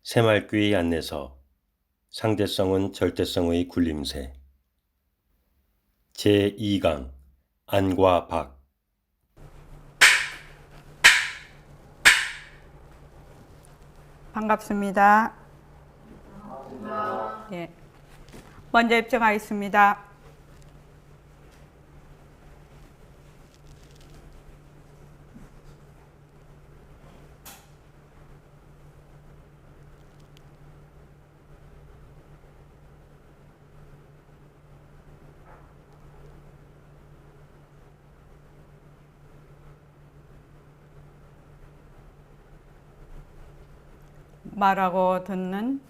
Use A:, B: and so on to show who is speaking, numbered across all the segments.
A: 새말귀의 안내서 상대성은 절대성의 굴림새 제2강 안과 박
B: 반갑습니다. 예. 먼저 입장하겠습니다. 말하고 듣는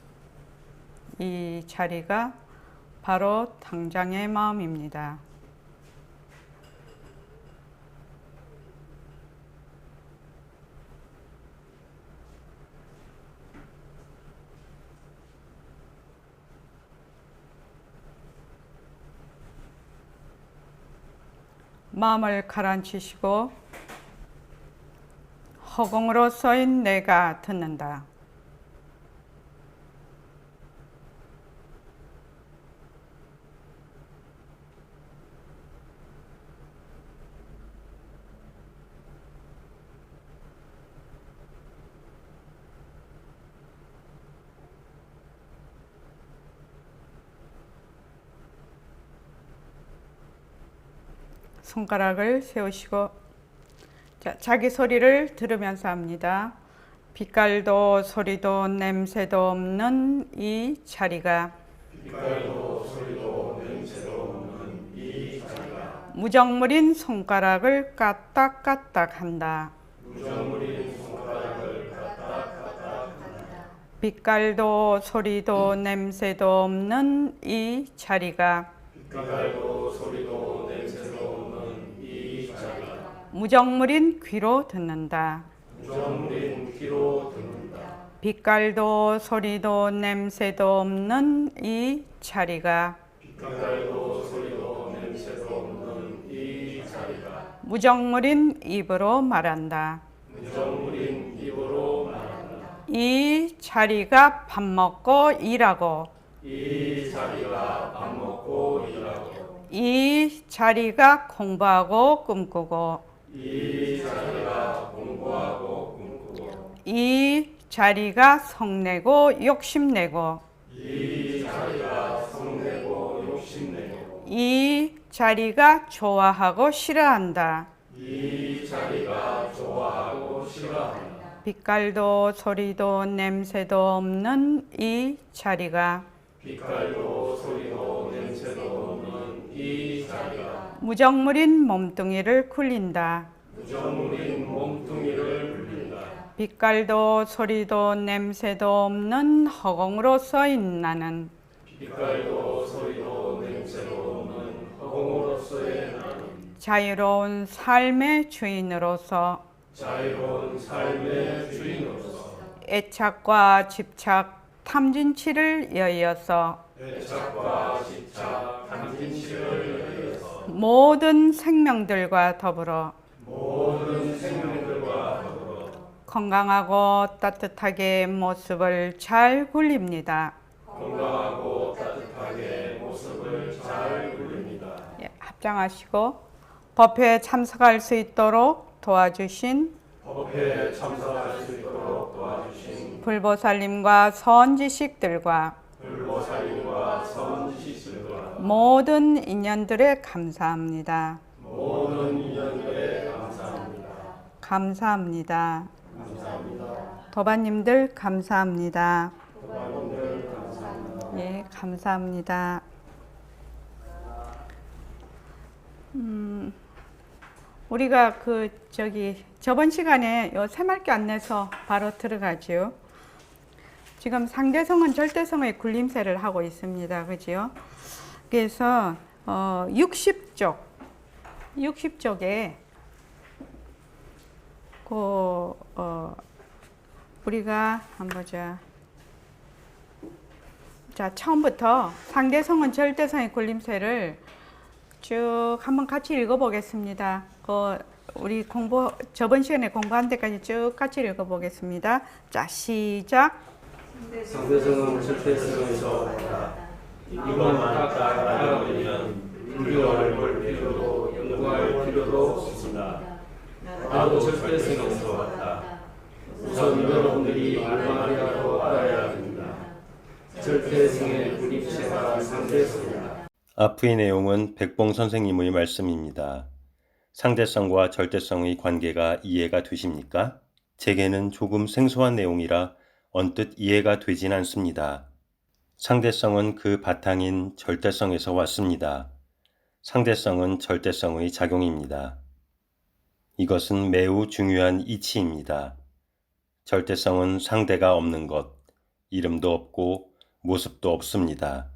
B: 이 자리가 바로 당장의 마음입니다. 마음을 가라앉히시고 허공으로 써인 내가 듣는다. 손가락을 세우시고 자기 소리를 들으면서 합니다. 빛깔도 소리도 냄새도 없는 이 자리가 무정물인 손가락을 까딱까딱 한다. 빛깔도 소리도 냄새도 없는 이 자리가 무정물인 귀로 듣는다. 빛깔도 소리도 냄새도 없는 이 자리가 무정물인 입으로 말한다. 이 자리가 밥 먹고 일하고 이 자리가 공부하고 꿈꾸고 이 자리가 성내고 욕심내고 이 자리가 좋아하고 싫어한다. 빛깔도 소리도 냄새도 없는 이 자리가 무정물인 몸뚱이를 굴린다. 빛깔도 소리도 냄새도 없는 허공으로 써인 나는 자유로운 삶의 주인으로서 애착과 집착, 탐진치를 여의어서 모든 생명들과 더불어 건강하고 따뜻하게 모습을 잘 굴립니다. 예, 합장하시고 법회에 참석할 수 있도록 도와주신 불보살님과 선지식들과 모든 인연들에 감사합니다. 감사합니다. 도반님들 감사합니다. 예, 감사합니다. 우리가 저번 시간에 요 새말귀 안내서 바로 들어가죠. 지금 상대성은 절대성의 굴림새를 하고 있습니다. 그죠? 그래서 60쪽에 우리가 한번 보자. 자, 처음부터 상대성은 절대성의 굴림새를 쭉 한번 같이 읽어보겠습니다. 우리 저번 시간에 공부한 데까지 쭉 같이 읽어보겠습니다. 자, 시작.
C: 상대성은 절대성에서 왔다. 이것만 딱 알아보면 불교를 볼 필요도 연구할 필요도 없습니다. 나도 절대성에서 왔다. 우선 여러분들이 얼마나라도 알아야 합니다. 절대성의 군입체가 상대성이다.
A: 앞의 내용은 백봉 선생님의 말씀입니다. 상대성과 절대성의 관계가 이해가 되십니까? 제게는 조금 생소한 내용이라 언뜻 이해가 되진 않습니다. 상대성은 그 바탕인 절대성에서 왔습니다. 상대성은 절대성의 작용입니다. 이것은 매우 중요한 이치입니다. 절대성은 상대가 없는 것, 이름도 없고 모습도 없습니다.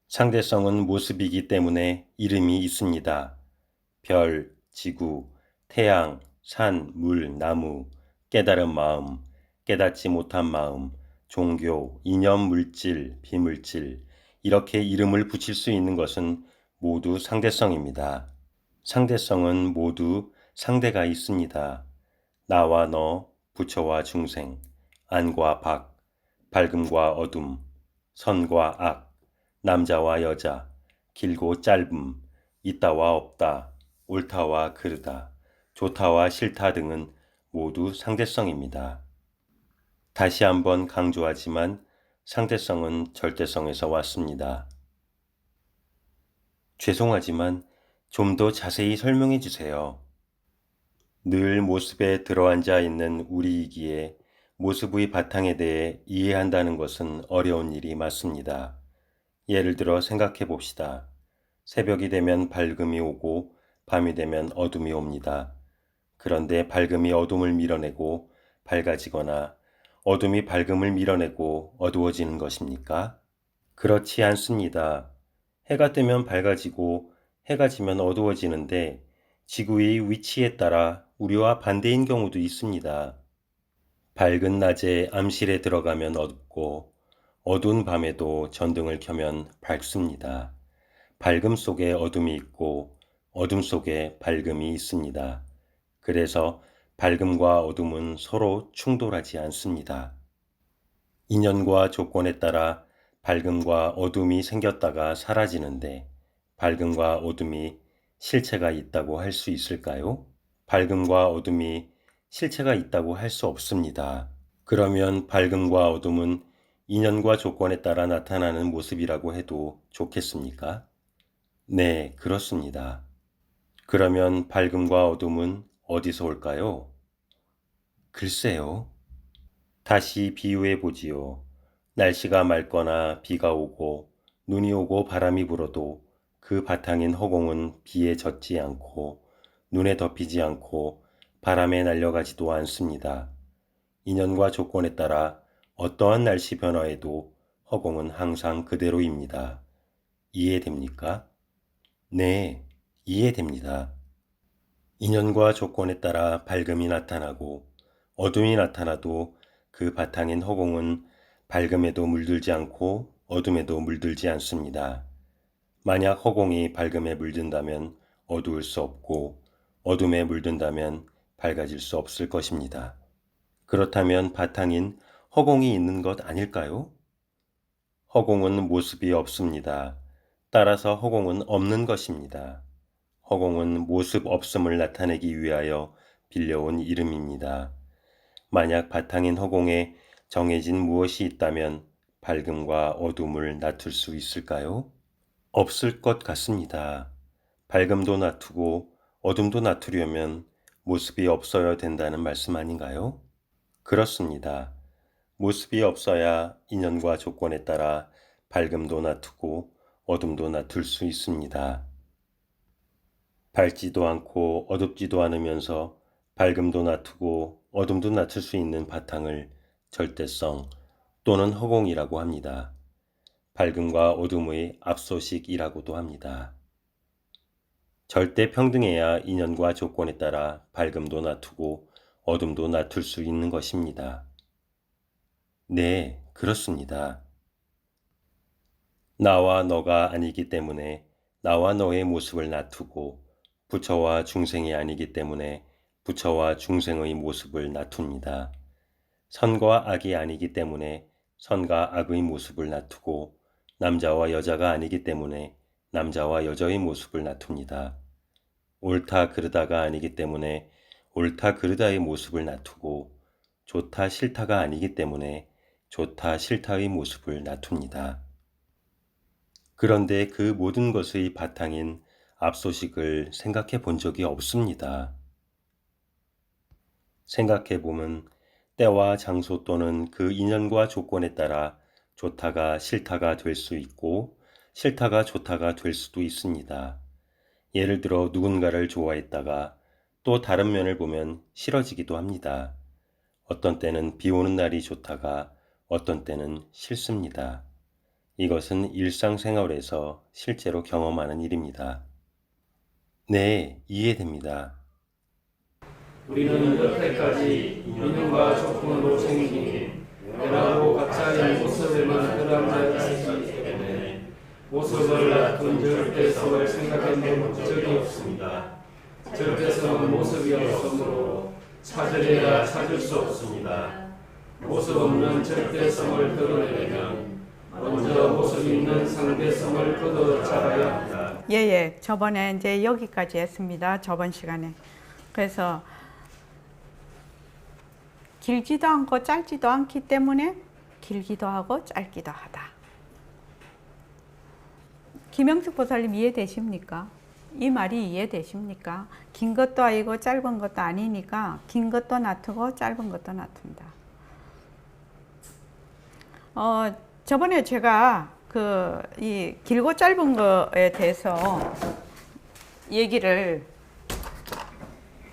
A: 상대성은 모습이기 때문에 이름이 있습니다. 별, 지구, 태양, 산, 물, 나무, 깨달은 마음, 깨닫지 못한 마음, 종교, 이념, 물질, 비물질, 이렇게 이름을 붙일 수 있는 것은 모두 상대성입니다. 상대성은 모두 상대가 있습니다. 나와 너, 부처와 중생, 안과 박, 밝음과 어둠, 선과 악, 남자와 여자, 길고 짧음, 있다와 없다, 옳다와 그르다, 좋다와 싫다 등은 모두 상대성입니다. 다시 한번 강조하지만 상대성은 절대성에서 왔습니다. 죄송하지만 좀 더 자세히 설명해 주세요. 늘 모습에 들어앉아 있는 우리이기에 모습의 바탕에 대해 이해한다는 것은 어려운 일이 맞습니다. 예를 들어 생각해 봅시다. 새벽이 되면 밝음이 오고 밤이 되면 어둠이 옵니다. 그런데 밝음이 어둠을 밀어내고 밝아지거나 어둠이 밝음을 밀어내고 어두워지는 것입니까? 그렇지 않습니다. 해가 뜨면 밝아지고 해가 지면 어두워지는데 지구의 위치에 따라 우리와 반대인 경우도 있습니다. 밝은 낮에 암실에 들어가면 어둡고 어두운 밤에도 전등을 켜면 밝습니다. 밝음 속에 어둠이 있고 어둠 속에 밝음이 있습니다. 그래서 밝음과 어둠은 서로 충돌하지 않습니다. 인연과 조건에 따라 밝음과 어둠이 생겼다가 사라지는데 밝음과 어둠이 실체가 있다고 할 수 있을까요? 밝음과 어둠이 실체가 있다고 할 수 없습니다. 그러면 밝음과 어둠은 인연과 조건에 따라 나타나는 모습이라고 해도 좋겠습니까? 네, 그렇습니다. 그러면 밝음과 어둠은 어디서 올까요? 글쎄요. 다시 비유해 보지요. 날씨가 맑거나 비가 오고 눈이 오고 바람이 불어도 그 바탕인 허공은 비에 젖지 않고 눈에 덮이지 않고 바람에 날려가지도 않습니다. 인연과 조건에 따라 어떠한 날씨 변화에도 허공은 항상 그대로입니다. 이해됩니까? 네, 이해됩니다. 인연과 조건에 따라 밝음이 나타나고 어둠이 나타나도 그 바탕인 허공은 밝음에도 물들지 않고 어둠에도 물들지 않습니다. 만약 허공이 밝음에 물든다면 어두울 수 없고 어둠에 물든다면 밝아질 수 없을 것입니다. 그렇다면 바탕인 허공이 있는 것 아닐까요? 허공은 모습이 없습니다. 따라서 허공은 없는 것입니다. 허공은 모습 없음을 나타내기 위하여 빌려온 이름입니다. 만약 바탕인 허공에 정해진 무엇이 있다면 밝음과 어둠을 나툴 수 있을까요? 없을 것 같습니다. 밝음도 나투고 어둠도 나투려면 모습이 없어야 된다는 말씀 아닌가요? 그렇습니다. 모습이 없어야 인연과 조건에 따라 밝음도 나투고 어둠도 나툴 수 있습니다. 밝지도 않고 어둡지도 않으면서 밝음도 나투고 어둠도 나툴 수 있는 바탕을 절대성 또는 허공이라고 합니다. 밝음과 어둠의 압소식이라고도 합니다. 절대 평등해야 인연과 조건에 따라 밝음도 나투고 어둠도 나툴 수 있는 것입니다. 네, 그렇습니다. 나와 너가 아니기 때문에 나와 너의 모습을 나투고 부처와 중생이 아니기 때문에 부처와 중생의 모습을 나툽니다. 선과 악이 아니기 때문에 선과 악의 모습을 놔두고 남자와 여자가 아니기 때문에 남자와 여자의 모습을 놔둡니다. 옳다 그르다가 아니기 때문에 옳다 그르다의 모습을 놔두고 좋다 싫다가 아니기 때문에 좋다 싫다의 모습을 놔둡니다. 그런데 그 모든 것의 바탕인 압소식을 생각해 본 적이 없습니다. 생각해 보면 때와 장소 또는 그 인연과 조건에 따라 좋다가 싫다가 될 수 있고 싫다가 좋다가 될 수도 있습니다. 예를 들어 누군가를 좋아했다가 또 다른 면을 보면 싫어지기도 합니다. 어떤 때는 비 오는 날이 좋다가 어떤 때는 싫습니다. 이것은 일상생활에서 실제로 경험하는 일입니다. 네, 이해됩니다.
C: 우리는 여태까지 인연과 조건으로 생긴 때라고 각자의 모습에만 그람자이기 때문에 모습을 놔둔 절대성을 생각해 본 적이 없습니다. 절대성은 모습이 없으므로 찾으려야 찾을 수 없습니다. 모습 없는 절대성을 드러내려면 먼저 모습 있는 상대성을 걷어잡아야 합니다.
B: 예. 저번에 이제 여기까지 했습니다. 저번 시간에. 그래서 길지도 않고 짧지도 않기 때문에 길기도 하고 짧기도 하다. 김영숙 보살님 이해되십니까? 이 말이 이해되십니까? 긴 것도 아니고 짧은 것도 아니니까 긴 것도 놔두고 짧은 것도 놔둔다. 저번에 제가 이 길고 짧은 거에 대해서 얘기를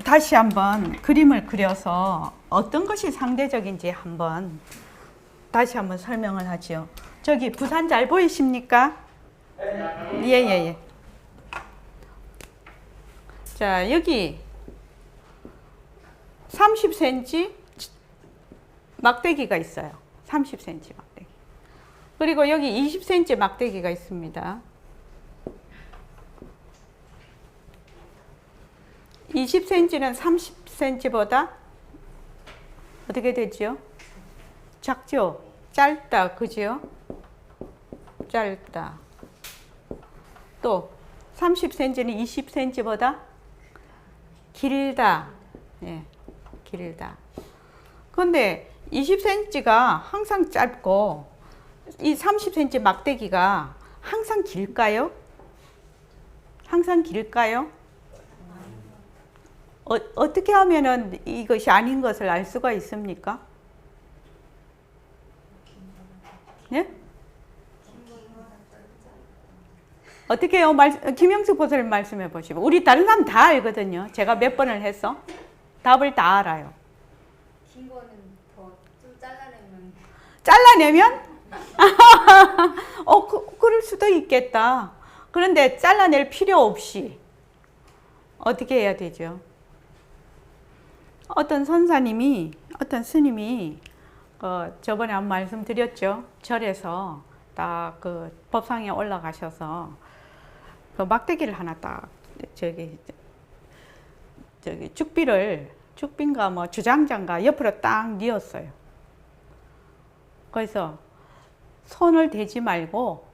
B: 다시 한번 그림을 그려서 어떤 것이 상대적인지 한번 다시 한번 설명을 하죠. 저기 부산 잘 보이십니까? 예. 자, 여기 30cm 막대기가 있어요. 30cm 막대기. 그리고 여기 20cm 막대기가 있습니다. 20cm는 30cm보다 어떻게 되죠? 작죠? 짧다, 그죠? 짧다. 또 30cm는 20cm보다 길다. 예, 길다. 그런데 20cm가 항상 짧고 이 30cm 막대기가 항상 길까요? 항상 길까요? 어떻게 하면은 이것이 아닌 것을 알 수가 있습니까? 예? 어떻게 해요? 김영숙 보살님 말씀해 보시고. 우리 다른 사람 다 알거든요. 제가 몇 번을 했어? 답을 다 알아요.
D: 긴 거는 더 좀 잘라내면.
B: 잘라내면? 그럴 수도 있겠다. 그런데 잘라낼 필요 없이 어떻게 해야 되죠? 어떤 선사님이, 어떤 스님이 저번에 한 말씀 드렸죠. 절에서 딱 그 법상에 올라가셔서 그 막대기를 하나 딱 저기 죽빈가 뭐 주장장가 옆으로 딱 뉘었어요. 그래서 손을 대지 말고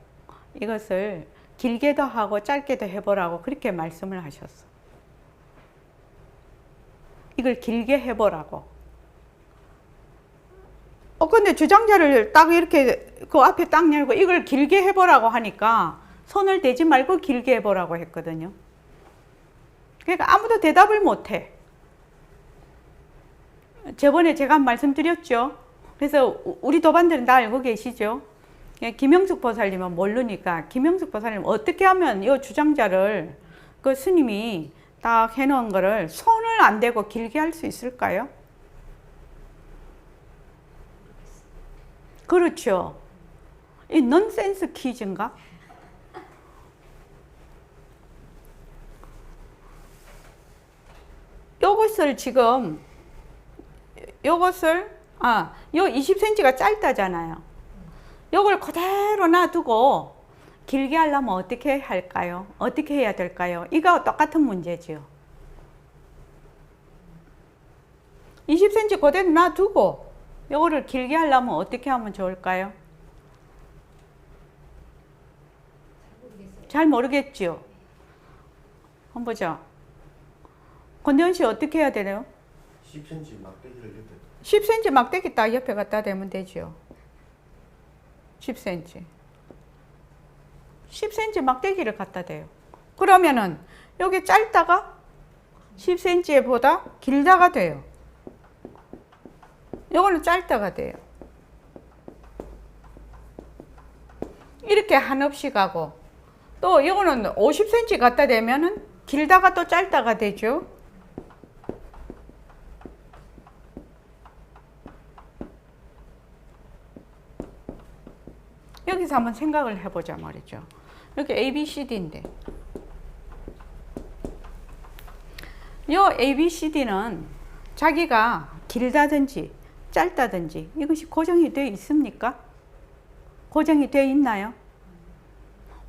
B: 이것을 길게도 하고 짧게도 해보라고 그렇게 말씀을 하셨어. 이걸 길게 해보라고. 근데 주장자를 딱 이렇게 그 앞에 딱 열고 이걸 길게 해보라고 하니까 손을 대지 말고 길게 해보라고 했거든요. 그러니까 아무도 대답을 못해. 저번에 제가 말씀드렸죠. 그래서 우리 도반들은 다 알고 계시죠. 김영숙 보살님은 모르니까 김영숙 보살님 어떻게 하면 이 주장자를 그 스님이 딱 해놓은 거를 손을 안 대고 길게 할 수 있을까요? 그렇죠. 이 넌센스 퀴즈인가? 요것을 지금 요 20cm가 짧다잖아요. 요걸 그대로 놔두고 길게 하려면 어떻게 할까요? 어떻게 해야 될까요? 이거 똑같은 문제죠. 20cm 그대로 놔두고 요거를 길게 하려면 어떻게 하면 좋을까요? 잘 모르겠죠? 한번 보자. 권대현 씨 어떻게 해야 되나요?
E: 10cm 막대기를 옆에
B: 10cm 막대기 딱 옆에 갖다 대면 되죠. 10cm. 10cm 막대기를 갖다 대요. 그러면은 여기 짧다가 10cm 보다 길다가 돼요. 이거는 짧다가 돼요. 이렇게 한없이 가고 또 이거는 50cm 갖다 대면은 길다가 또 짧다가 되죠. 여기서 한번 생각을 해보자 말이죠. 이렇게 ABCD인데 이 ABCD는 자기가 길다든지 짧다든지 이것이 고정이 되어 있습니까? 고정이 되어 있나요?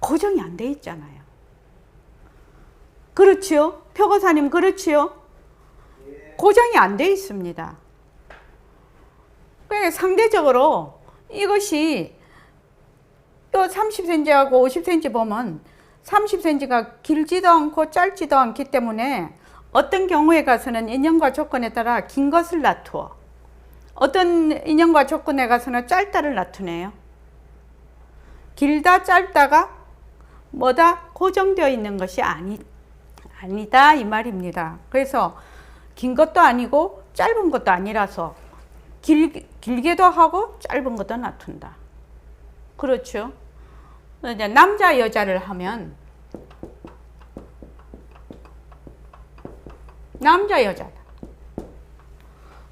B: 고정이 안 되어 있잖아요. 그렇지요? 표고사님 그렇지요? 고정이 안 되어 있습니다. 그러니까 상대적으로 이것이 또 30cm하고 50cm 보면 30cm가 길지도 않고 짧지도 않기 때문에 어떤 경우에 가서는 인연과 조건에 따라 긴 것을 놔두어 어떤 인연과 조건에 가서는 짧다를 놔두네요. 길다 짧다가 뭐다 고정되어 있는 것이 아니다 이 말입니다. 그래서 긴 것도 아니고 짧은 것도 아니라서 길게도 하고 짧은 것도 놔둔다. 그렇죠. 이제 남자 여자를 하면 남자 여자다.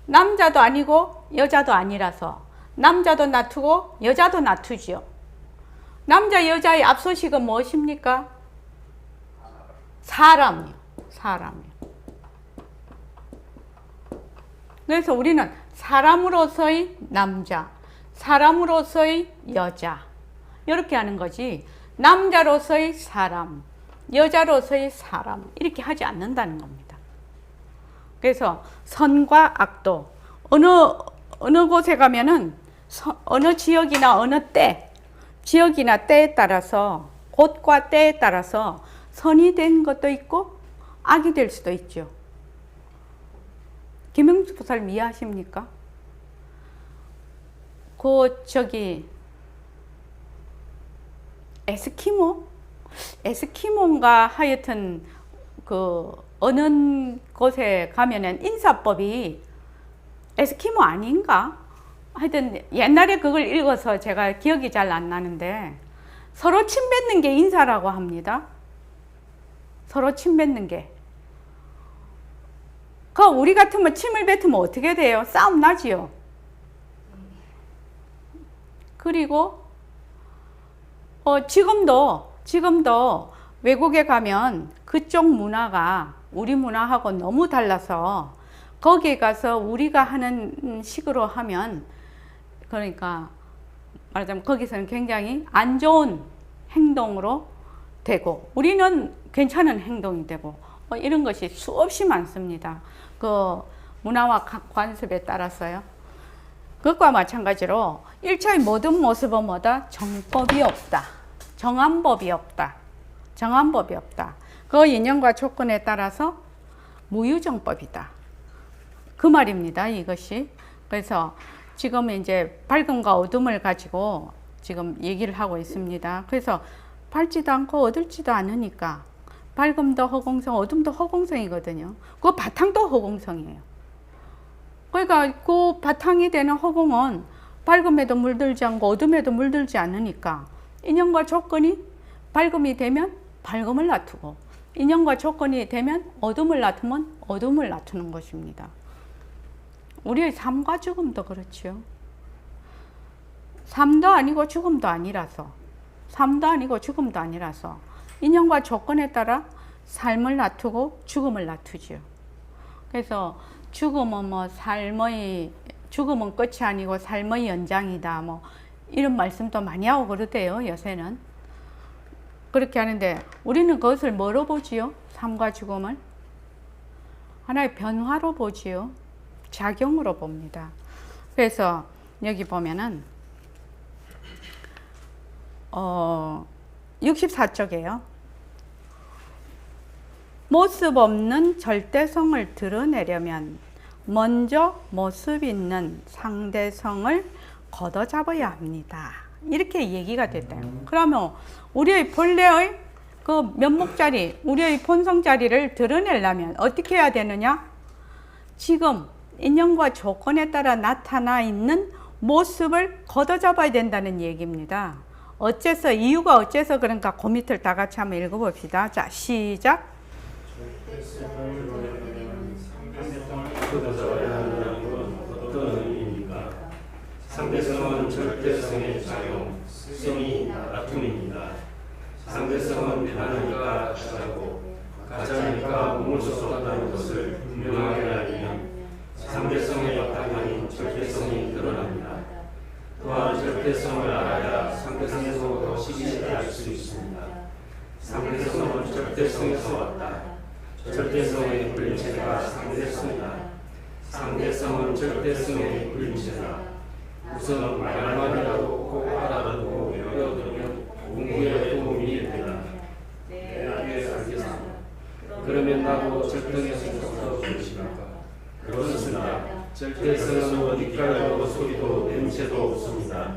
B: 남자도 아니고 여자도 아니라서 남자도 놔두고 여자도 놔두지요. 남자 여자의 앞소식은 무엇입니까? 사람이요. 사람이요. 그래서 우리는 사람으로서의 남자, 사람으로서의 여자 이렇게 하는 거지 남자로서의 사람, 여자로서의 사람 이렇게 하지 않는다는 겁니다. 그래서 선과 악도 어느 곳에 가면은 어느 지역이나 어느 때 지역이나 때에 따라서 곳과 때에 따라서 선이 된 것도 있고 악이 될 수도 있죠. 김영주 보살님 이해하십니까? 에스키모인가 하여튼 어느 곳에 가면은 인사법이 에스키모 아닌가? 하여튼 옛날에 그걸 읽어서 제가 기억이 잘 안 나는데 서로 침 뱉는 게 인사라고 합니다. 서로 침 뱉는 게. 우리 같으면 침을 뱉으면 어떻게 돼요? 싸움 나지요. 그리고 지금도 외국에 가면 그쪽 문화가 우리 문화하고 너무 달라서 거기에 가서 우리가 하는 식으로 하면 그러니까 말하자면 거기서는 굉장히 안 좋은 행동으로 되고 우리는 괜찮은 행동이 되고 이런 것이 수없이 많습니다. 그 문화와 관습에 따라서요. 그것과 마찬가지로 1차의 모든 모습은 뭐다? 정법이 없다. 정한법이 없다. 정한법이 없다. 그 인연과 조건에 따라서 무유정법이다. 그 말입니다. 이것이. 그래서 지금 이제 밝음과 어둠을 가지고 지금 얘기를 하고 있습니다. 그래서 밝지도 않고 어둡지도 않으니까 밝음도 허공성, 어둠도 허공성이거든요. 그 바탕도 허공성이에요. 그러니까 그 바탕이 되는 허공은 밝음에도 물들지 않고 어둠에도 물들지 않으니까 인연과 조건이 밝음이 되면 밝음을 놔두고 인연과 조건이 되면 어둠을 놔두면 어둠을 놔두는 것입니다. 우리의 삶과 죽음도 그렇지요. 삶도 아니고 죽음도 아니라서 삶도 아니고 죽음도 아니라서 인연과 조건에 따라 삶을 놔두고 죽음을 놔두지요. 그래서 죽음은 죽음은 끝이 아니고 삶의 연장이다. 이런 말씀도 많이 하고 그러대요. 요새는. 그렇게 하는데 우리는 그것을 뭐로 보지요? 삶과 죽음을? 하나의 변화로 보지요. 작용으로 봅니다. 그래서 여기 보면은 64쪽이에요. 모습 없는 절대성을 드러내려면 먼저 모습 있는 상대성을 걷어잡아야 합니다. 이렇게 얘기가 됐대요. 그러면 우리의 본래의 그 면목자리, 우리의 본성자리를 드러내려면 어떻게 해야 되느냐? 지금 인연과 조건에 따라 나타나 있는 모습을 걷어잡아야 된다는 얘기입니다. 어째서, 이유가 어째서 그런가 그 밑을 다 같이 한번 읽어봅시다. 자, 시작.
C: 걷어잡아야 한다는 건 어떤 의미입니까? 상대성은 절대성의 작용, 성이 다툼입니다. 상대성은 하나니까 가짜고 가짜니까 몸을 쏟았다는 것을 분명하게 알면 상대성의 바탕인 절대성이 드러납니다. 또한 절대성을 알아야 상대성에서부터 시기를 알 수 있습니다. 상대성은 절대성에서 왔다. 절대성의 불림체가 상대성이다. 상대성은 절대성의 불림체다. 우선 말만이라도 꼭 알아두고 외워두면 공부에 도움이 됩니다. 네, 알겠습니다. 그러면 나도 절대성에서 보십니까? 그렇습니다. 절대성은 빛깔도 소리도 냄새도 없습니다.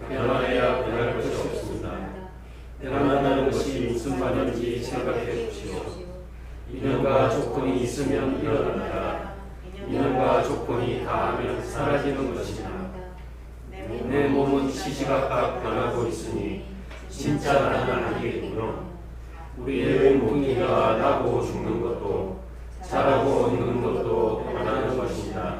C: 변화해야 변할 것이 없습니다. 변한다는 것이 무슨 말인지 생각해 보시오. 인연과 조건이 있으면 일어난다. 인연과 조건이 닿으면 사라지는 것이다. 내 몸은 시시각각 변하고 있으니 진짜 나는 아니겠구나. 우리의 몸뚱이가 나고 죽는 것도 자라고 늙는 것도 변하는 것입니다.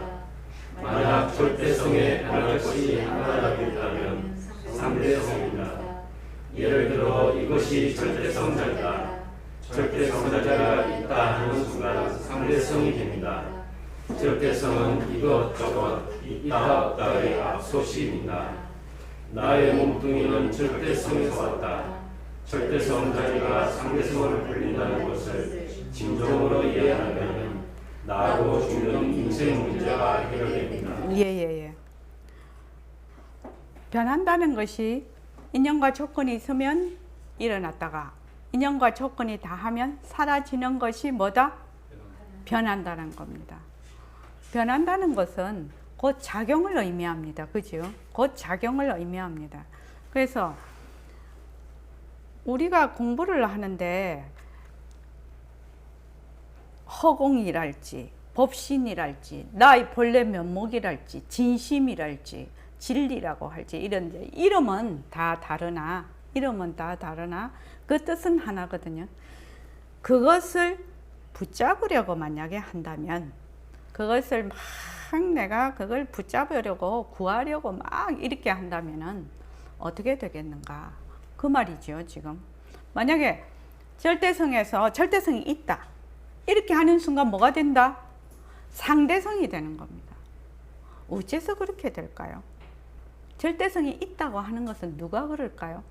C: 만약 절대성에 변할 것이 하나라도 있다면 상대성입니다. 예를 들어 이것이 절대성자이다. 절대성자가 있다 하는 순간 상대성이 됩니다. 절대성은 이것저것 있다 없다의 앞소시입니다. 나의 몸뚱이는 절대성에서 왔다. 절대성 자리가 상대성을 불린다는 것을 진정으로 이해하면 나고 죽는 인생 문제가 해결됩니다.
B: 예. 변한다는 것이 인연과 조건이 있으면 일어났다가 인연과 조건이 다하면 사라지는 것이 뭐다? 변한다는 겁니다. 변한다는 것은 곧 작용을 의미합니다. 그죠? 곧 작용을 의미합니다. 그래서 우리가 공부를 하는데 허공이랄지 법신이랄지 나의 본래 면목이랄지 진심이랄지 진리라고 할지 이런데 이름은 다 다르나 그 뜻은 하나거든요. 그것을 붙잡으려고 만약에 한다면 그것을 막 내가 그걸 붙잡으려고 구하려고 막 이렇게 한다면은 어떻게 되겠는가 그 말이죠. 지금 만약에 절대성에서 절대성이 있다 이렇게 하는 순간 뭐가 된다? 상대성이 되는 겁니다. 어째서 그렇게 될까요? 절대성이 있다고 하는 것은 누가 그럴까요?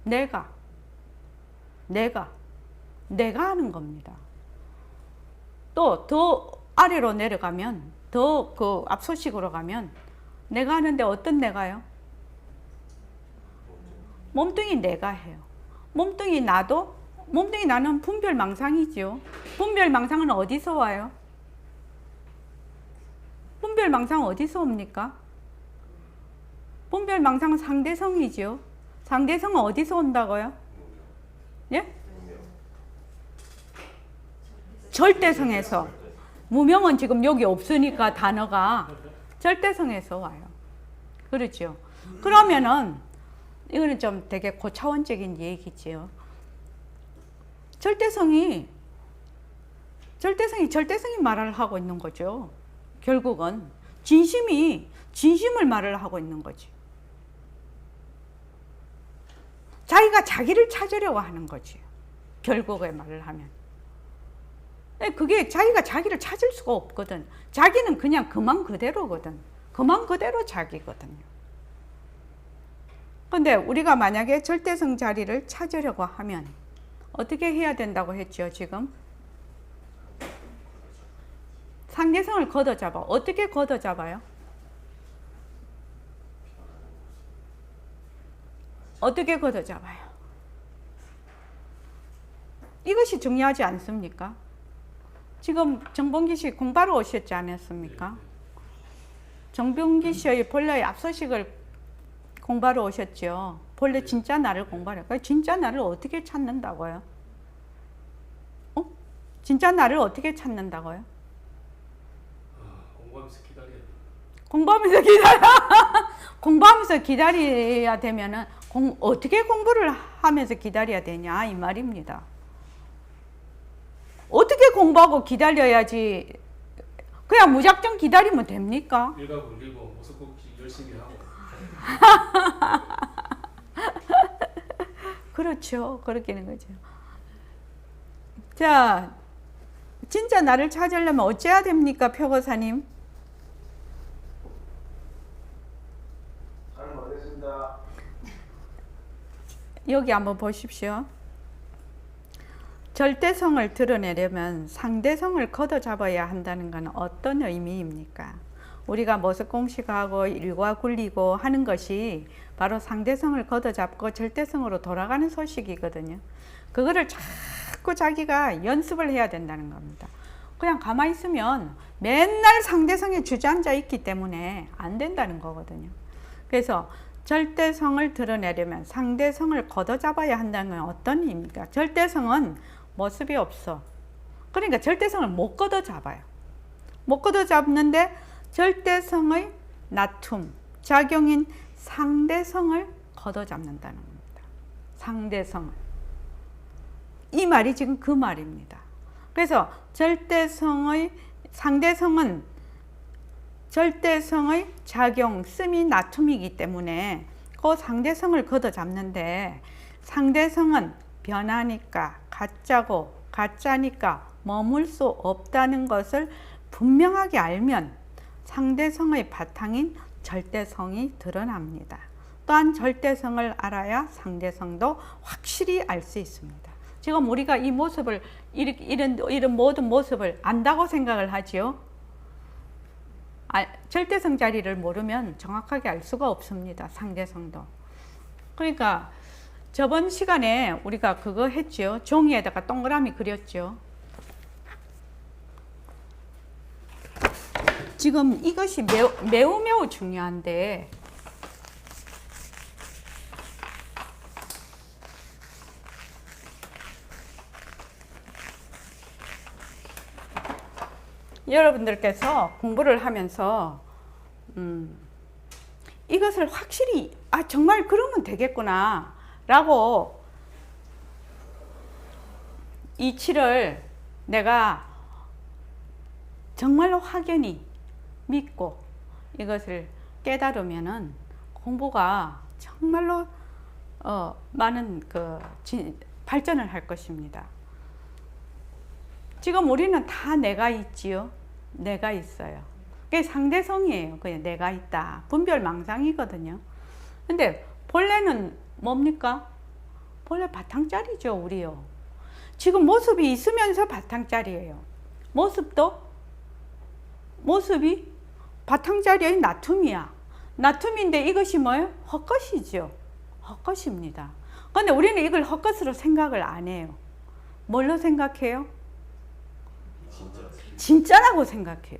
B: 내가 하는 겁니다. 또 더 아래로 내려가면 더 그 앞소식으로 가면 내가 하는데 어떤 내가요? 몸뚱이 내가 해요. 몸뚱이 나는 분별망상이죠. 분별망상은 어디서 와요? 분별망상은 어디서 옵니까? 분별망상은 상대성이죠. 상대성은 어디서 온다고요? 예? 절대성에서. 무명은 지금 여기 없으니까 단어가 절대성에서 와요. 그렇죠? 그러면은 이거는 좀 되게 고차원적인 얘기지요. 절대성이 말을 하고 있는 거죠. 결국은 진심을 말을 하고 있는 거지. 자기가 자기를 찾으려고 하는 거지. 결국에 말을 하면. 그게 자기가 자기를 찾을 수가 없거든. 자기는 그냥 그만 그대로거든. 그만 그대로 자기거든요. 근데 우리가 만약에 절대성 자리를 찾으려고 하면 어떻게 해야 된다고 했죠, 지금? 상대성을 걷어잡아. 어떻게 걷어잡아요? 어떻게 걷어잡아요? 이것이 중요하지 않습니까? 지금 정봉기 씨 공부하러 오셨지 않았습니까? 정봉기 씨의 본래의 앞서식을 공부하러 오셨죠. 본래 진짜 나를 공부하러. 그러니까 진짜 나를 어떻게 찾는다고요? 진짜 나를 어떻게 찾는다고요?
C: 공부하면서 기다려야 돼.
B: 공부하면서 기다려. 공부하면서 기다려야 되면은 어떻게 공부를 하면서 기다려야 되냐 이 말입니다. 어떻게 공부하고 기다려야지. 그냥 무작정 기다리면 됩니까?
C: 일가 굴리고 모습 굽기 열심히 하고.
B: 그렇죠. 그렇게 되는 거죠. 자, 진짜 나를 찾으려면 어찌해야 됩니까, 표고사님?
E: 잘 모르겠습니다.
B: 여기 한번 보십시오. 절대성을 드러내려면 상대성을 걷어잡아야 한다는 건 어떤 의미입니까? 우리가 모습 공식하고 일과 굴리고 하는 것이 바로 상대성을 걷어잡고 절대성으로 돌아가는 소식이거든요. 그거를 자꾸 자기가 연습을 해야 된다는 겁니다. 그냥 가만히 있으면 맨날 상대성에 주저앉아 있기 때문에 안 된다는 거거든요. 그래서 절대성을 드러내려면 상대성을 걷어잡아야 한다는 건 어떤 의미입니까? 절대성은 모습이 없어. 그러니까 절대성을 못 걷어잡아요. 못 걷어잡는데 절대성의 나툼, 작용인 상대성을 걷어잡는다는 겁니다. 상대성을. 이 말이 지금 그 말입니다. 그래서 상대성은 절대성의 작용, 씀이 나툼이기 때문에 그 상대성을 걷어잡는데 상대성은 변하니까 가짜고 가짜니까 머물 수 없다는 것을 분명하게 알면 상대성의 바탕인 절대성이 드러납니다. 또한 절대성을 알아야 상대성도 확실히 알 수 있습니다. 지금 우리가 이 모습을 이런 모든 모습을 안다고 생각을 하지요. 절대성 자리를 모르면 정확하게 알 수가 없습니다. 상대성도. 그러니까 저번 시간에 우리가 그거 했죠. 종이에다가 동그라미 그렸죠. 지금 이것이 매우 중요한데 여러분들께서 공부를 하면서 이것을 확실히 정말 그러면 되겠구나 라고 이치를 내가 정말로 확연히 믿고 이것을 깨달으면은 공부가 정말로 많은 발전을 할 것입니다. 지금 우리는 다 내가 있지요. 내가 있어요. 그게 상대성이에요. 그냥 내가 있다. 분별망상이거든요. 근데 본래는 뭡니까? 본래 바탕짜리죠, 우리요. 지금 모습이 있으면서 바탕짜리예요. 모습이 바탕짜리의 나툼이야. 나툼인데 이것이 뭐예요? 헛것이죠. 헛것입니다. 근데 우리는 이걸 헛것으로 생각을 안 해요. 뭘로 생각해요? 진짜라고 생각해요.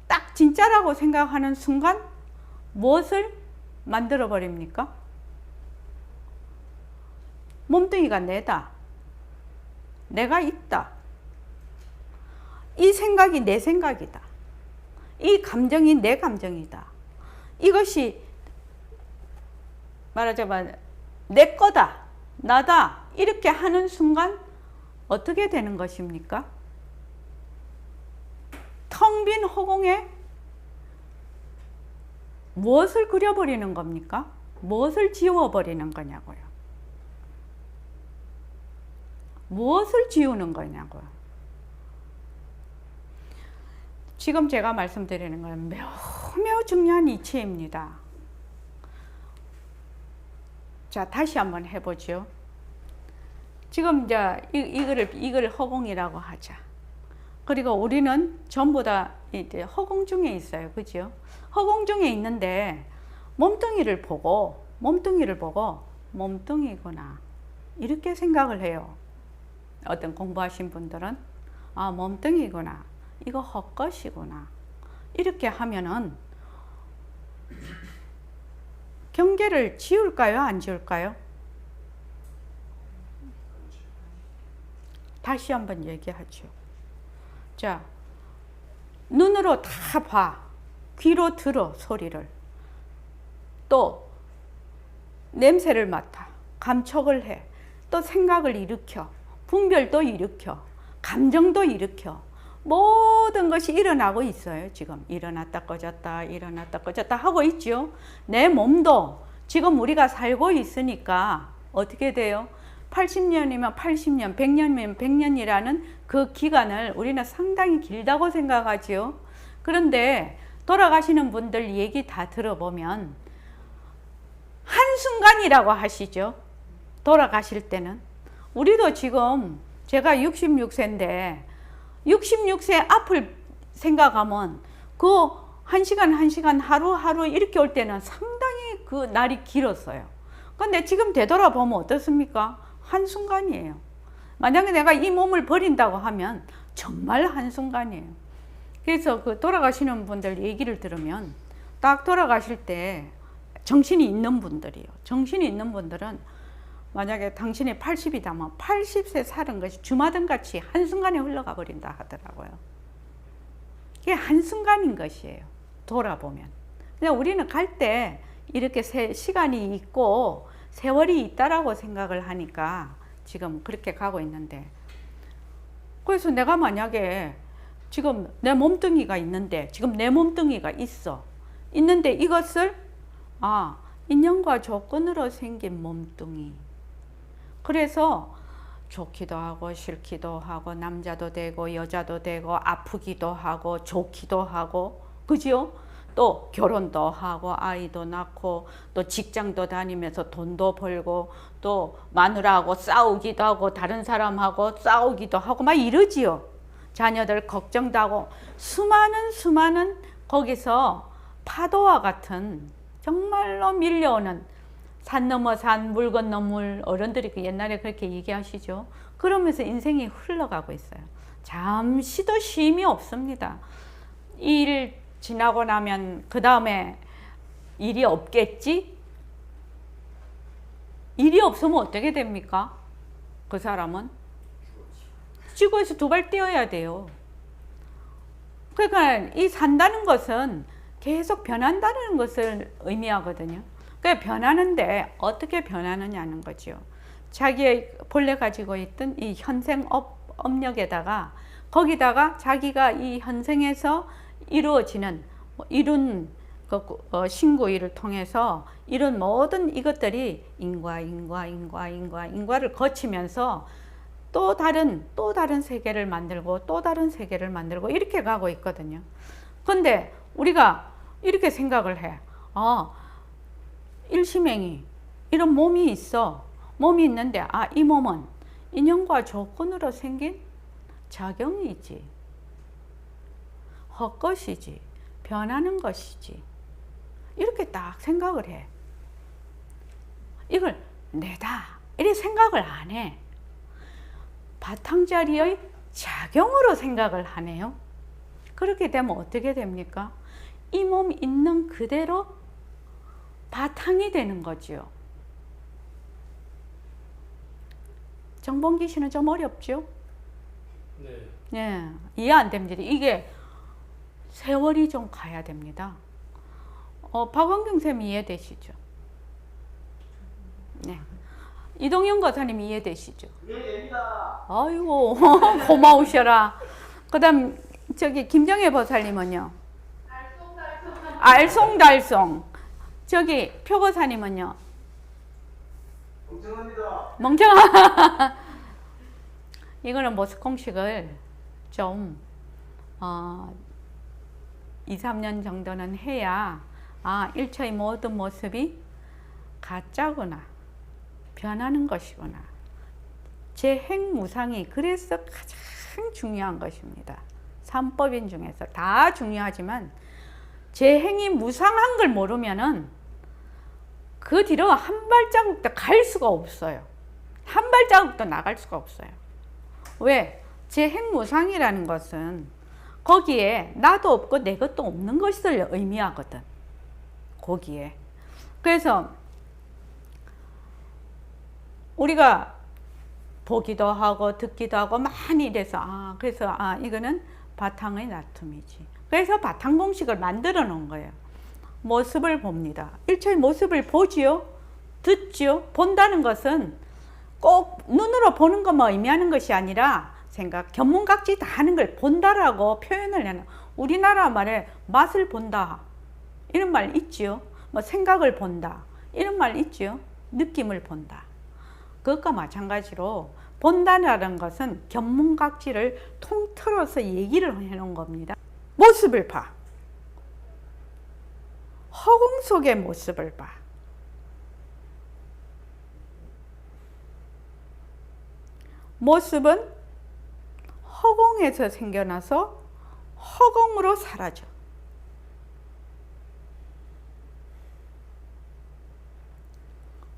B: 딱 진짜라고 생각하는 순간 무엇을 만들어 버립니까? 몸뚱이가 내다. 내가 있다. 이 생각이 내 생각이다. 이 감정이 내 감정이다. 이것이 말하자면 내 거다. 나다. 이렇게 하는 순간 어떻게 되는 것입니까? 텅 빈 허공에 무엇을 그려버리는 겁니까? 무엇을 지워버리는 거냐고요. 무엇을 지우는 거냐고요. 지금 제가 말씀드리는 건 매우 중요한 이치입니다. 자, 다시 한번 해보죠. 지금 이제 이거를 허공이라고 하자. 그리고 우리는 전부 다 이제 허공 중에 있어요. 그죠? 허공 중에 있는데 몸뚱이를 보고 몸뚱이구나. 이렇게 생각을 해요. 어떤 공부하신 분들은 아, 몸뚱이구나. 이거 헛것이구나. 이렇게 하면은 경계를 지울까요? 안 지울까요? 다시 한번 얘기하죠. 자, 눈으로 다 봐. 귀로 들어, 소리를. 또 냄새를 맡아. 감촉을 해. 또 생각을 일으켜. 분별도 일으켜. 감정도 일으켜. 모든 것이 일어나고 있어요. 지금 일어났다 꺼졌다 일어났다 꺼졌다 하고 있죠. 내 몸도 지금 우리가 살고 있으니까 어떻게 돼요? 80년이면 80년, 100년이면 100년이라는 그 기간을 우리는 상당히 길다고 생각하죠. 그런데 돌아가시는 분들 얘기 다 들어보면 한순간이라고 하시죠. 돌아가실 때는. 우리도 지금 제가 66세인데 66세 앞을 생각하면 그 1시간 1시간 하루하루 이렇게 올 때는 상당히 그 날이 길었어요. 근데 지금 되돌아보면 어떻습니까? 한순간이에요. 만약에 내가 이 몸을 버린다고 하면 정말 한순간이에요. 그래서 그 돌아가시는 분들 얘기를 들으면 딱 돌아가실 때 정신이 있는 분들이요. 정신이 있는 분들은 만약에 당신이 80이다면 80세 사는 것이 주마등같이 한순간에 흘러가 버린다 하더라고요. 그게 한순간인 것이에요. 돌아보면. 그냥 우리는 갈 때 이렇게 시간이 있고 세월이 있다라고 생각을 하니까 지금 그렇게 가고 있는데, 그래서 내가 만약에 지금 내 몸뚱이가 있는데, 지금 내 몸뚱이가 있는데 이것을 인연과 조건으로 생긴 몸뚱이. 그래서 좋기도 하고 싫기도 하고 남자도 되고 여자도 되고 아프기도 하고 좋기도 하고, 그죠? 또 결혼도 하고 아이도 낳고 또 직장도 다니면서 돈도 벌고 또 마누라하고 싸우기도 하고 다른 사람하고 싸우기도 하고 막 이러지요. 자녀들 걱정도 하고 수많은 거기서 파도와 같은 정말로 밀려오는 산 넘어 산, 물 건너 물, 어른들이 옛날에 그렇게 얘기하시죠. 그러면서 인생이 흘러가고 있어요. 잠시도 쉼이 없습니다. 일 지나고 나면 그 다음에 일이 없겠지? 일이 없으면 어떻게 됩니까? 그 사람은 지구에서 두 발 떼어야 돼요. 그러니까 이 산다는 것은 계속 변한다는 것을 의미하거든요. 그러니까 변하는데 어떻게 변하느냐는 거죠. 자기의 본래 가지고 있던 이 현생 업력에다가 거기다가 자기가 이 현생에서 이루어지는 이룬 신고일을 통해서 이런 모든 이것들이 인과를 거치면서 또 다른 세계를 만들고 또 다른 세계를 만들고 이렇게 가고 있거든요. 근데 우리가 이렇게 생각을 해. 일심행이 이런 몸이 있어. 몸이 있는데 이 몸은 인연과 조건으로 생긴 작용이지. 헛것이지. 변하는 것이지. 이렇게 딱 생각을 해. 이걸 내다. 이렇게 생각을 안 해. 바탕자리의 작용으로 생각을 하네요. 그렇게 되면 어떻게 됩니까? 이 몸 있는 그대로 바탕이 되는 거죠. 정봉기 씨는 좀 어렵죠?
C: 네.
B: 네, 이해 안 됩니다. 이게 세월이 좀 가야 됩니다. 박원경 쌤 이해되시죠? 네. 이동영 거사님 이해되시죠?
E: 이해됩니다.
B: 아이고 고마우셔라. 그다음 저기 김정혜 보살님은요? 알쏭달쏭. 저기 표고사님은요?
E: 멍청합니다.
B: 멍청아. 이거는 모습 공식을 좀 2, 3년 정도는 해야 일처의 모든 모습이 가짜구나, 변하는 것이구나. 제 행무상이 그래서 가장 중요한 것입니다. 삼법인 중에서 다 중요하지만 제 행이 무상한 걸 모르면은 그 뒤로 한 발자국도 갈 수가 없어요. 한 발자국도 나갈 수가 없어요. 왜? 제 행무상이라는 것은 거기에 나도 없고 내 것도 없는 것을 의미하거든. 거기에. 그래서 우리가 보기도 하고 듣기도 하고 많이 돼서 그래서 이거는 바탕의 나툼이지. 그래서 바탕 공식을 만들어 놓은 거예요. 모습을 봅니다. 일체의 모습을 보지요. 듣지요. 본다는 것은 꼭 눈으로 보는 것만 의미하는 것이 아니라 생각, 견문각지 다 하는 걸 본다라고 표현을 해요. 우리나라 말에 맛을 본다 이런 말 있지요. 뭐 생각을 본다 이런 말 있지요. 느낌을 본다. 그것과 마찬가지로 본다는 것은 견문각지를 통틀어서 얘기를 해놓은 겁니다. 모습을 봐. 허공 속의 모습을 봐. 모습은 허공에서 생겨나서 허공으로 사라져.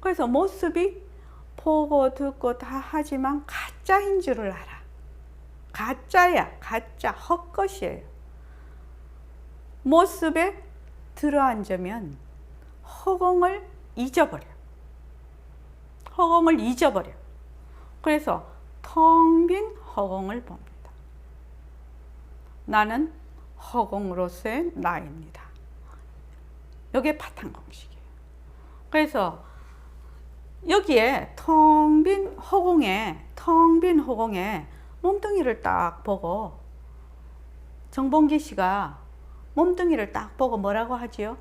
B: 그래서 모습이 보고 듣고 다 하지만 가짜인 줄을 알아. 가짜야. 가짜. 헛것이에요. 모습에 들어앉으면 허공을 잊어버려. 허공을 잊어버려. 그래서 텅 빈 허공을 봅니다. 나는 허공으로서의 나입니다. 이게 바탕 공식이에요. 그래서 여기에 텅 빈 허공에 몸뚱이를 딱 보고 정봉기 씨가 몸뚱이를 딱 보고 뭐라고 하지요?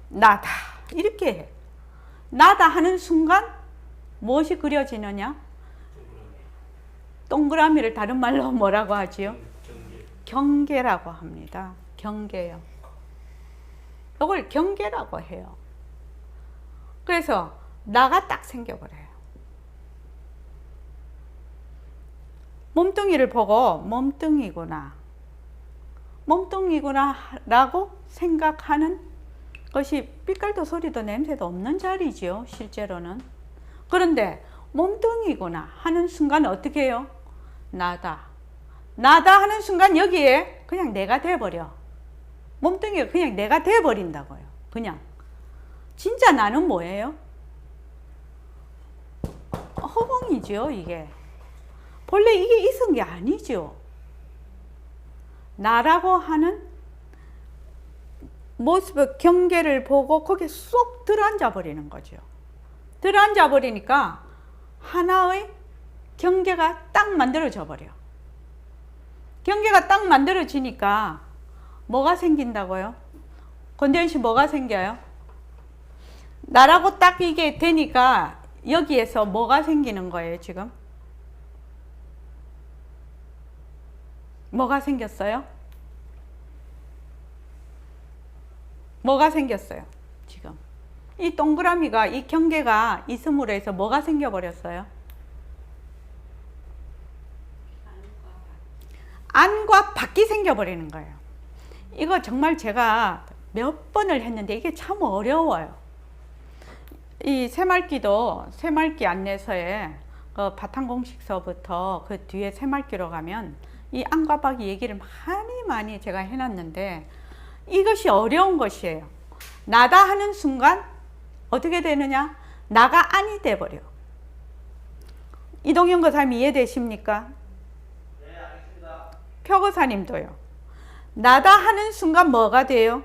B: 나다. 이렇게 해. 나다 하는 순간 무엇이 그려지느냐? 동그라미를 다른 말로 뭐라고 하지요? 경계라고 합니다. 경계요. 이걸 경계라고 해요. 그래서 나가 딱 생겨버려요. 몸뚱이를 보고 몸뚱이구나 라고 생각하는 것이 삐깔도 소리도 냄새도 없는 자리지요. 실제로는. 그런데 몸뚱이구나 하는 순간 어떻게 해요? 나다 하는 순간 여기에 그냥 내가 돼버려. 몸뚱이가 그냥 내가 돼버린다고요. 그냥. 진짜 나는 뭐예요? 허공이죠. 이게 본래 이게 있은 게 아니죠. 나라고 하는 모습의 경계를 보고 거기에 쏙 들어앉아 버리는 거죠. 들어앉아 버리니까 하나의 경계가 딱 만들어져 버려. 경계가 딱 만들어지니까 뭐가 생긴다고요? 권대현 씨 뭐가 생겨요? 나라고 딱 이게 되니까 여기에서 뭐가 생기는 거예요, 지금? 뭐가 생겼어요? 뭐가 생겼어요, 지금? 이 동그라미가, 이 경계가 있음으로 해서 뭐가 생겨버렸어요? 안과 밖이 생겨버리는 거예요. 이거 정말 제가 몇 번을 했는데 이게 참 어려워요. 이 새말기 안내서에 그 바탕공식서부터 그 뒤에 새말기로 가면 이 안과 밖이 얘기를 많이 제가 해놨는데 이것이 어려운 것이에요. 나다 하는 순간 어떻게 되느냐? 나가 안이 돼버려. 이동현 거사님 이해되십니까?
E: 네, 알겠습니다.
B: 표거사님도요. 나다 하는 순간 뭐가 돼요?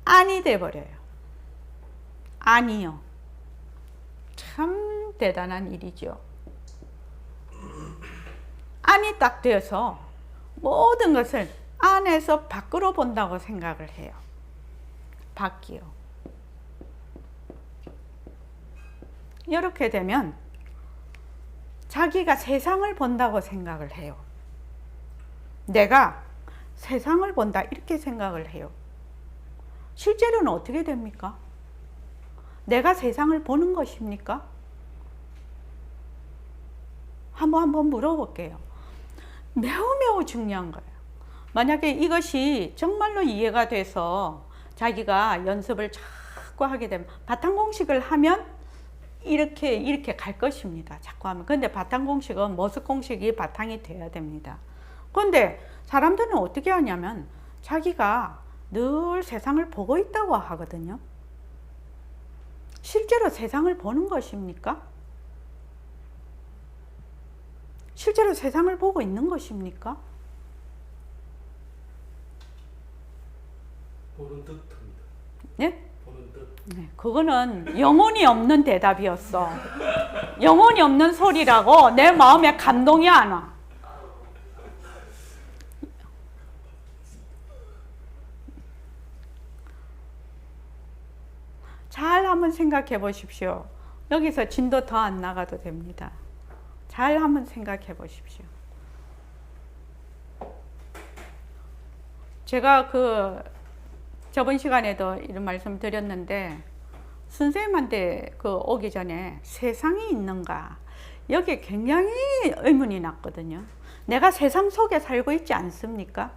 B: 안이 돼버려요. 안이요. 참 대단한 일이죠. 안이 딱 되어서 모든 것을 안에서 밖으로 본다고 생각을 해요. 밖이요. 이렇게 되면 자기가 세상을 본다고 생각을 해요. 내가 세상을 본다 이렇게 생각을 해요. 실제로는 어떻게 됩니까? 내가 세상을 보는 것입니까? 한번 물어볼게요. 매우 매우 중요한 거예요. 만약에 이것이 정말로 이해가 돼서 자기가 연습을 자꾸 하게 되면 바탕 공식을 하면 이렇게 갈 것입니다. 자꾸 하면. 근데 바탕 공식은 머스 공식이 바탕이 돼야 됩니다. 근데 사람들은 어떻게 하냐면 자기가 늘 세상을 보고 있다고 하거든요. 실제로 세상을 보는 것입니까? 실제로 세상을 보고 있는 것입니까?
C: 보는 듯합니다.
B: 네?
C: 보는 듯.
B: 네, 그거는 영혼이 없는 대답이었어. 영혼이 없는 소리라고 내 마음에 감동이 안 와. 잘 한번 생각해 보십시오. 여기서 진도 더 안 나가도 됩니다. 잘 한번 생각해 보십시오. 제가 저번 시간에도 이런 말씀 드렸는데 선생님한테 오기 전에 세상이 있는가 여기에 굉장히 의문이 났거든요. 내가 세상 속에 살고 있지 않습니까?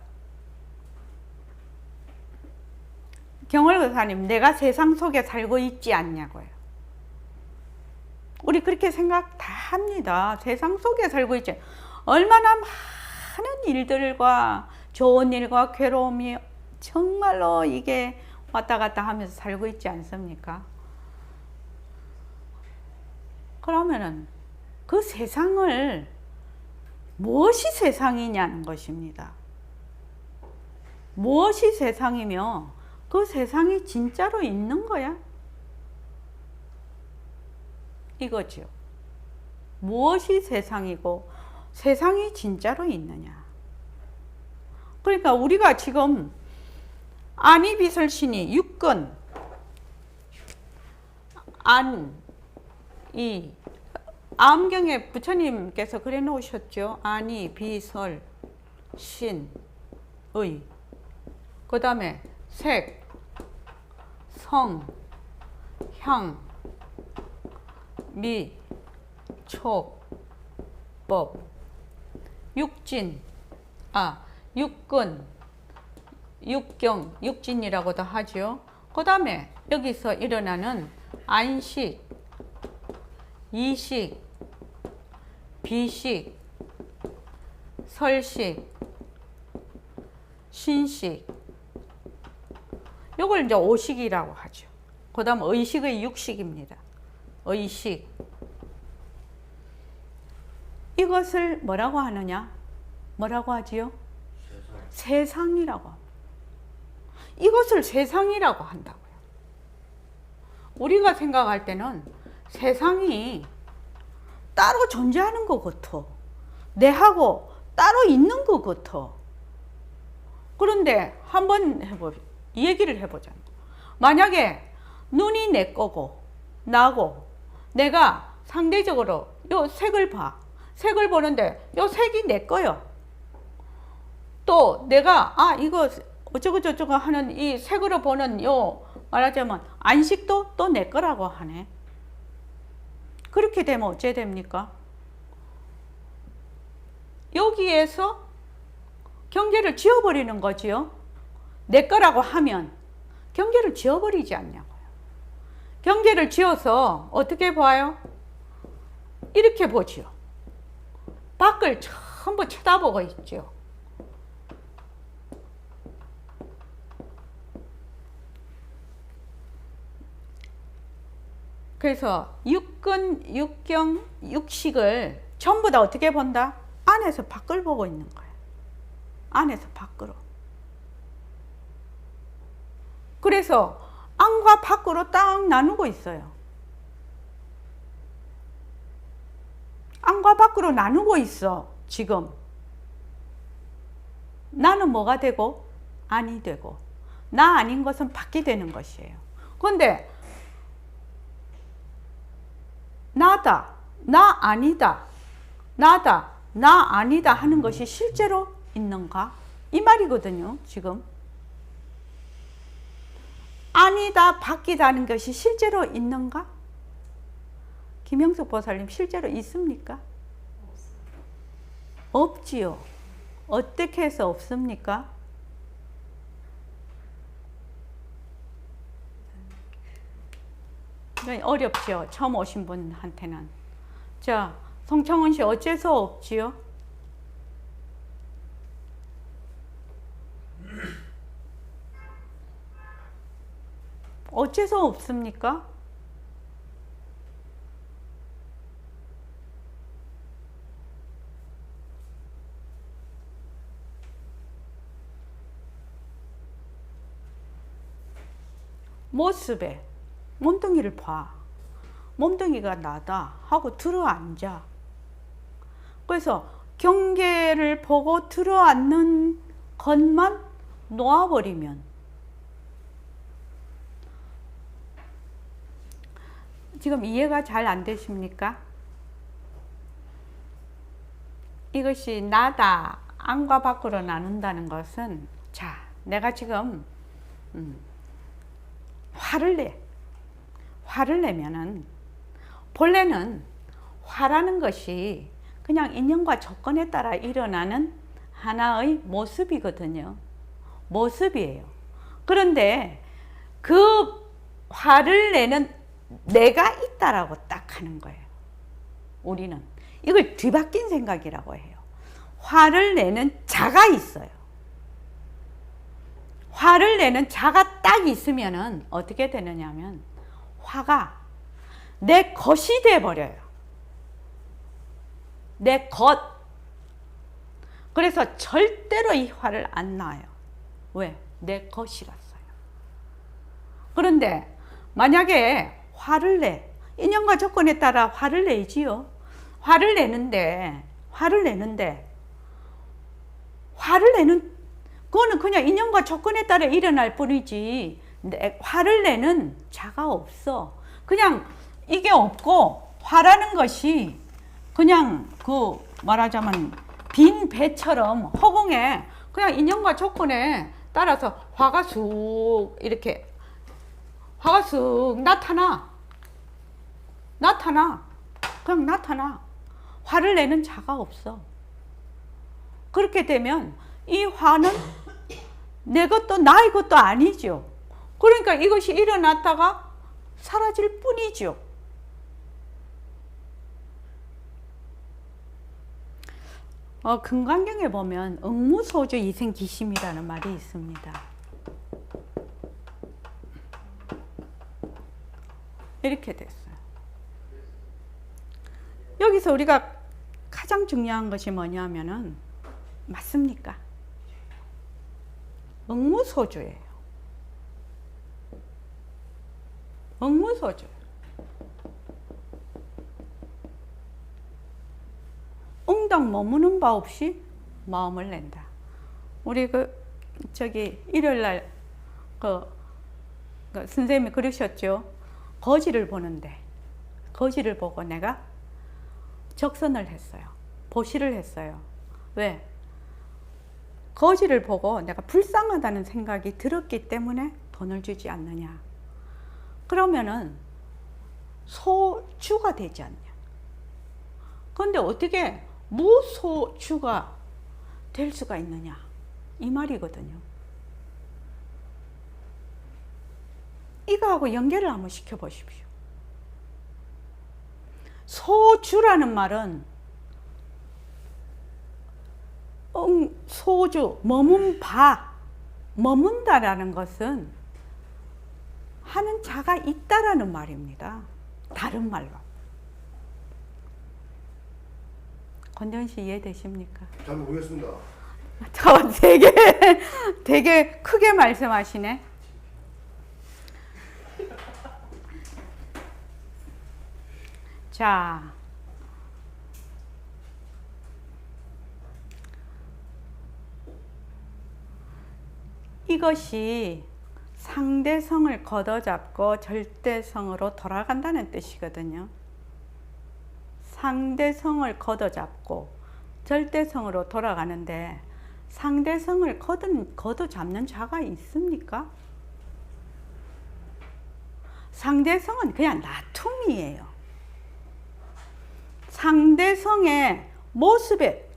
B: 경월교사님, 내가 세상 속에 살고 있지 않냐고요. 우리 그렇게 생각 다 합니다. 세상 속에 살고 있지. 얼마나 많은 일들과 좋은 일과 괴로움이 정말로 이게 왔다 갔다 하면서 살고 있지 않습니까? 그러면은 그 세상을 무엇이 세상이냐는 것입니다. 무엇이 세상이며 그 세상이 진짜로 있는 거야? 이거죠. 무엇이 세상이고 세상이 진짜로 있느냐? 그러니까 우리가 지금 안이비설신이 육근 암경에 부처님께서 그래 놓으셨죠. 안이비설신의 그 다음에 색, 성, 향, 미, 촉, 법, 육진, 육근, 육경, 육진이라고도 하죠. 그 다음에 여기서 일어나는 안식, 이식, 비식, 설식, 신식, 요걸 이제 오식이라고 하죠. 그 다음 의식의 육식입니다. 의식. 이것을 뭐라고 하느냐? 뭐라고 하지요? 세상이라고 합니다. 이것을 세상이라고 한다고요. 우리가 생각할 때는 세상이 따로 존재하는 것 같아. 내하고 따로 있는 것 같아. 그런데 한번 이 얘기를 해보자. 만약에 눈이 내 거고 나고 내가 상대적으로 요 색을 봐. 색을 보는데 요 색이 내 거요. 또 내가 이거 어쩌고 저쩌고 하는 이 색으로 보는 요 말하자면 안식도 또 내 거라고 하네. 그렇게 되면 어째 됩니까? 여기에서 경계를 지워버리는 거지요. 내 거라고 하면 경계를 지워버리지 않냐고요. 경계를 지워서 어떻게 봐요? 이렇게 보지요. 밖을 전부 쳐다보고 있죠. 그래서 육근, 육경, 육식을 전부 다 어떻게 본다? 안에서 밖을 보고 있는 거예요. 안에서 밖으로. 그래서 안과 밖으로 딱 나누고 있어요. 안과 밖으로 나누고 있어. 지금 나는 뭐가 되고 안이 되고 나 아닌 것은 밖이 되는 것이에요. 그런데 나다, 나 아니다, 나다, 나 아니다 하는 것이 실제로 있는가? 이 말이거든요. 지금 아니다, 밖이다 하는 것이 실제로 있는가? 김영숙 보살님 실제로 있습니까? 없지요. 어떻게 해서 없습니까? 어렵죠. 처음 오신 분한테는. 자, 송창훈 씨 어째서 없지요? 어째서 없습니까? 모습에 몸뚱이를 봐. 몸뚱이가 나다 하고 들어앉아. 그래서 경계를 보고 들어앉는 것만 놓아버리면 지금 이해가 잘 안 되십니까? 이것이 나다, 안과 밖으로 나눈다는 것은, 자, 내가 지금 화를 내. 화를 내면은 본래는 화라는 것이 그냥 인연과 조건에 따라 일어나는 하나의 모습이거든요. 모습이에요. 그런데 그 화를 내는 내가 있다라고 딱 하는 거예요. 우리는 이걸 뒤바뀐 생각이라고 해요. 화를 내는 자가 있어요. 화를 내는 자가 딱 있으면은 어떻게 되느냐면 화가 내 것이 돼버려요. 내 것. 그래서 절대로 이 화를 안 놔요. 왜? 내 것이라서요. 그런데 만약에 화를 내, 인연과 조건에 따라 화를 내지요. 화를 내는 그거는 그냥 인연과 조건에 따라 일어날 뿐이지 화를 내는 자가 없어. 그냥 이게 없고 화라는 것이 그냥 그 말하자면 빈 배처럼 허공에 그냥 인연과 조건에 따라서 화가 쑥 이렇게 화가 쑥 나타나. 그냥 나타나. 화를 내는 자가 없어. 그렇게 되면 이 화는 내 것도 나의 것도 아니죠. 그러니까 이것이 일어났다가 사라질 뿐이죠. 금강경에 보면 응무소주 이생기심이라는 말이 있습니다. 이렇게 됐어요. 여기서 우리가 가장 중요한 것이 뭐냐면은 맞습니까? 응무소주예요. 응무소주. 웅덩 머무는 바 없이 마음을 낸다. 우리 일요일날 선생님이 그러셨죠. 거지를 보는데 거지를 보고 내가 적선을 했어요. 보시를 했어요. 왜? 거지를 보고 내가 불쌍하다는 생각이 들었기 때문에 돈을 주지 않느냐. 그러면은 소주가 되지 않냐. 그런데 어떻게 무소주가 될 수가 있느냐. 이 말이거든요. 이거하고 연결을 한번 시켜보십시오. 소주라는 말은 소주, 머문다라는 것은 하는 자가 있다라는 말입니다. 다른 말로. 권대현 씨 이해되십니까?
F: 잘 모르겠습니다.
B: 되게 크게 말씀하시네. 자, 이것이 상대성을 걷어잡고 절대성으로 돌아간다는 뜻이거든요. 상대성을 걷어잡고 절대성으로 돌아가는데 상대성을 걷어잡는 자가 있습니까? 상대성은 그냥 나툼이에요. 상대성의 모습에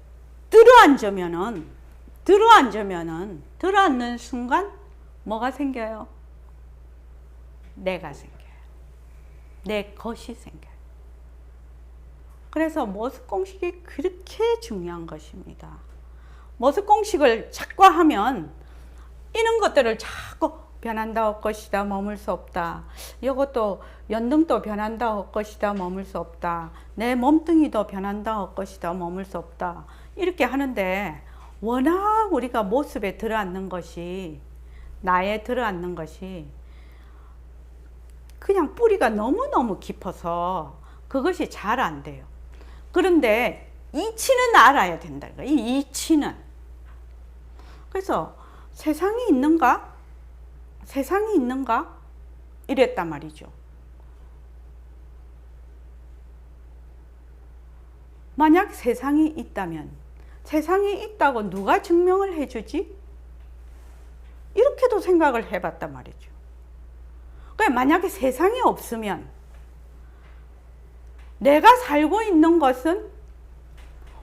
B: 들어앉으면은 들어앉는 순간 뭐가 생겨요? 내가 생겨요. 내 것이 생겨요. 그래서 모습 공식이 그렇게 중요한 것입니다. 모습 공식을 자꾸 하면 이런 것들을 자꾸 변한다 할 것이다 머물 수 없다. 이것도 연등도 변한다 할 것이다 머물 수 없다. 내 몸뚱이도 변한다 할 것이다 머물 수 없다. 이렇게 하는데 워낙 우리가 모습에 들어앉는 것이 나에 들어앉는 것이 그냥 뿌리가 너무너무 깊어서 그것이 잘 안 돼요. 그런데 이치는 알아야 된다. 이 이치는. 그래서 세상이 있는가? 세상이 있는가? 이랬단 말이죠. 만약 세상이 있다면 세상이 있다고 누가 증명을 해주지? 이렇게도 생각을 해봤단 말이죠. 그러니까 만약에 세상이 없으면 내가 살고 있는 것은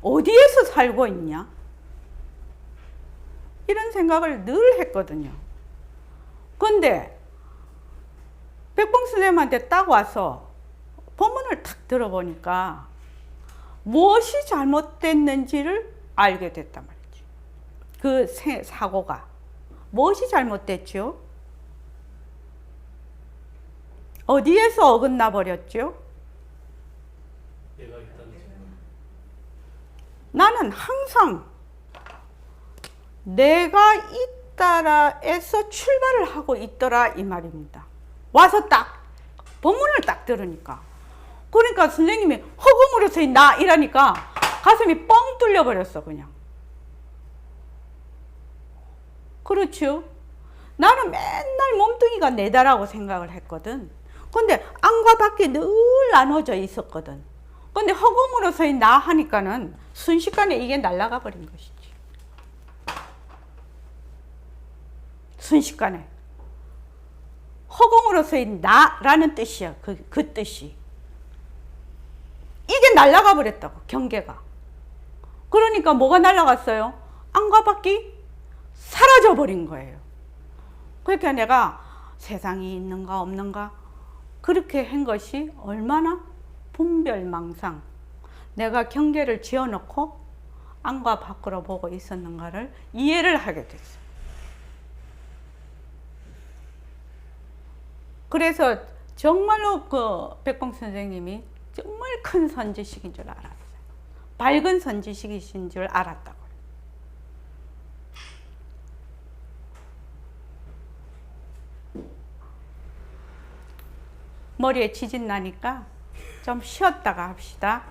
B: 어디에서 살고 있냐? 이런 생각을 늘 했거든요. 근데 백봉 선생님한테 딱 와서 본문을 탁 들어보니까 무엇이 잘못됐는지를 알게 됐단 말이지. 그 사고가 무엇이 잘못됐죠? 어디에서 어긋나 버렸죠?
C: 내가 있다는 생각.
B: 나는 항상 내가 있다라에서 출발을 하고 있더라 이 말입니다. 와서 딱 본문을 딱 들으니까 그러니까 선생님이 허공으로서의 나 이라니까 가슴이 뻥 뚫려 버렸어 그냥. 그렇죠? 나는 맨날 몸뚱이가 내다라고 생각을 했거든. 근데 안과 밖에 늘 나눠져 있었거든. 근데 허공으로서의 나 하니까는 순식간에 이게 날아가 버린 것이지. 순식간에. 허공으로서의 나라는 뜻이야. 그 뜻이. 이게 날아가 버렸다고, 경계가. 그러니까 뭐가 날아갔어요? 안과 밖이 사라져 버린 거예요. 그러니까 내가 세상이 있는가 없는가 그렇게 한 것이 얼마나 분별망상, 내가 경계를 지어놓고 안과 밖으로 보고 있었는가를 이해를 하게 됐어요. 그래서 정말로 그 백봉 선생님이 정말 큰 선지식인 줄 알았어요. 밝은 선지식이신 줄 알았다고. 머리에 지진 나니까 좀 쉬었다가 합시다.